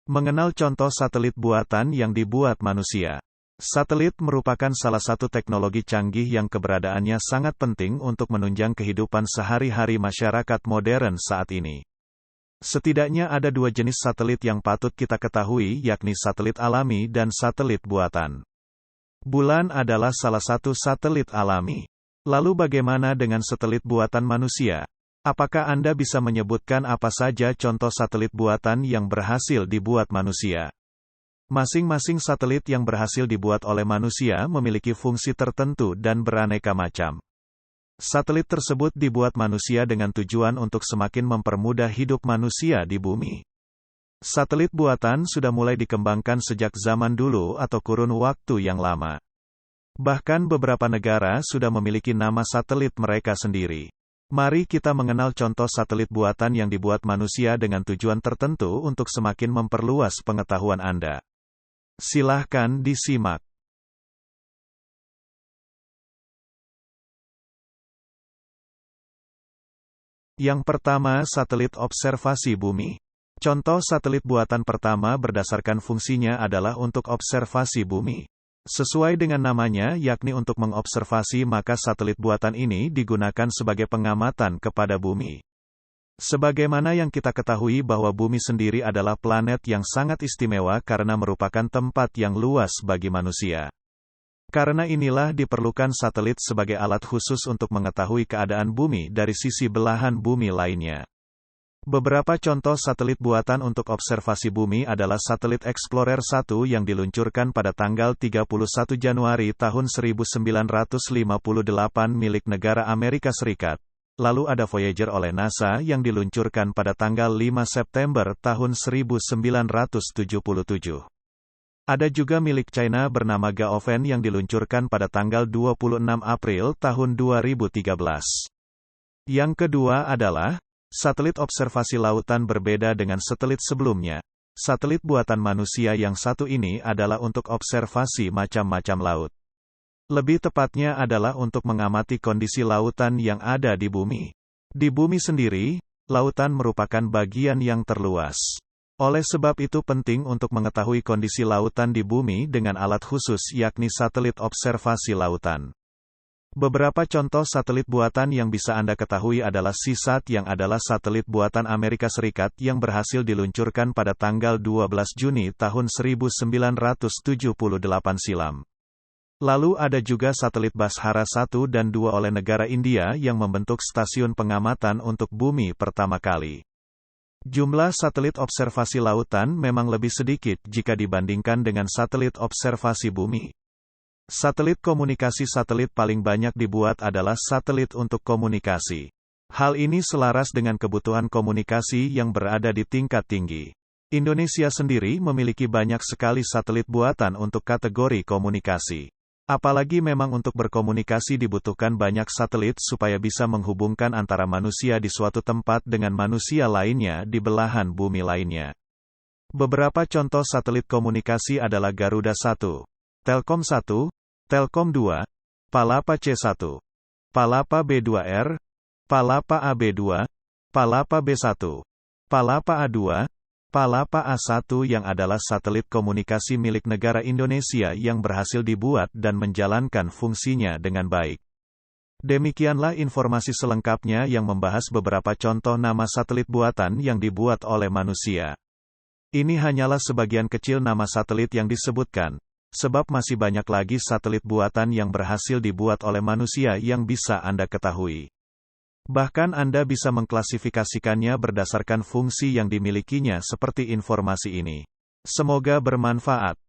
Mengenal contoh satelit buatan yang dibuat manusia. Satelit merupakan salah satu teknologi canggih yang keberadaannya sangat penting untuk menunjang kehidupan sehari-hari masyarakat modern saat ini. Setidaknya ada dua jenis satelit yang patut kita ketahui, yakni satelit alami dan satelit buatan. Bulan adalah salah satu satelit alami. Lalu bagaimana dengan satelit buatan manusia? Apakah Anda bisa menyebutkan apa saja contoh satelit buatan yang berhasil dibuat manusia? Masing-masing satelit yang berhasil dibuat oleh manusia memiliki fungsi tertentu dan beraneka macam. Satelit tersebut dibuat manusia dengan tujuan untuk semakin mempermudah hidup manusia di bumi. Satelit buatan sudah mulai dikembangkan sejak zaman dulu atau kurun waktu yang lama. Bahkan beberapa negara sudah memiliki nama satelit mereka sendiri. Mari kita mengenal contoh satelit buatan yang dibuat manusia dengan tujuan tertentu untuk semakin memperluas pengetahuan Anda. Silahkan disimak. Yang pertama, satelit observasi bumi. Contoh satelit buatan pertama berdasarkan fungsinya adalah untuk observasi bumi. Sesuai dengan namanya, yakni untuk mengobservasi, maka satelit buatan ini digunakan sebagai pengamatan kepada bumi. Sebagaimana yang kita ketahui bahwa bumi sendiri adalah planet yang sangat istimewa karena merupakan tempat yang luas bagi manusia. Karena inilah diperlukan satelit sebagai alat khusus untuk mengetahui keadaan bumi dari sisi belahan bumi lainnya. Beberapa contoh satelit buatan untuk observasi bumi adalah satelit Explorer 1 yang diluncurkan pada tanggal 31 Januari tahun 1958 milik negara Amerika Serikat. Lalu ada Voyager oleh NASA yang diluncurkan pada tanggal 5 September tahun 1977. Ada juga milik China bernama Gaofen yang diluncurkan pada tanggal 26 April tahun 2013. Yang kedua adalah satelit observasi lautan. Berbeda dengan satelit sebelumnya, satelit buatan manusia yang satu ini adalah untuk observasi macam-macam laut. Lebih tepatnya adalah untuk mengamati kondisi lautan yang ada di bumi. Di bumi sendiri, lautan merupakan bagian yang terluas. Oleh sebab itu penting untuk mengetahui kondisi lautan di bumi dengan alat khusus, yakni satelit observasi lautan. Beberapa contoh satelit buatan yang bisa Anda ketahui adalah SeaSat yang adalah satelit buatan Amerika Serikat yang berhasil diluncurkan pada tanggal 12 Juni tahun 1978 silam. Lalu ada juga satelit Bashara 1 dan 2 oleh negara India yang membentuk stasiun pengamatan untuk bumi pertama kali. Jumlah satelit observasi lautan memang lebih sedikit jika dibandingkan dengan satelit observasi bumi. Satelit komunikasi. Satelit paling banyak dibuat adalah satelit untuk komunikasi. Hal ini selaras dengan kebutuhan komunikasi yang berada di tingkat tinggi. Indonesia sendiri memiliki banyak sekali satelit buatan untuk kategori komunikasi. Apalagi memang untuk berkomunikasi dibutuhkan banyak satelit supaya bisa menghubungkan antara manusia di suatu tempat dengan manusia lainnya di belahan bumi lainnya. Beberapa contoh satelit komunikasi adalah Garuda 1, Telkom 1, Telkom 2, Palapa C1, Palapa B2R, Palapa AB2, Palapa B1, Palapa A2, Palapa A1 yang adalah satelit komunikasi milik negara Indonesia yang berhasil dibuat dan menjalankan fungsinya dengan baik. Demikianlah informasi selengkapnya yang membahas beberapa contoh nama satelit buatan yang dibuat oleh manusia. Ini hanyalah sebagian kecil nama satelit yang disebutkan, sebab masih banyak lagi satelit buatan yang berhasil dibuat oleh manusia yang bisa Anda ketahui. Bahkan Anda bisa mengklasifikasikannya berdasarkan fungsi yang dimilikinya seperti informasi ini. Semoga bermanfaat.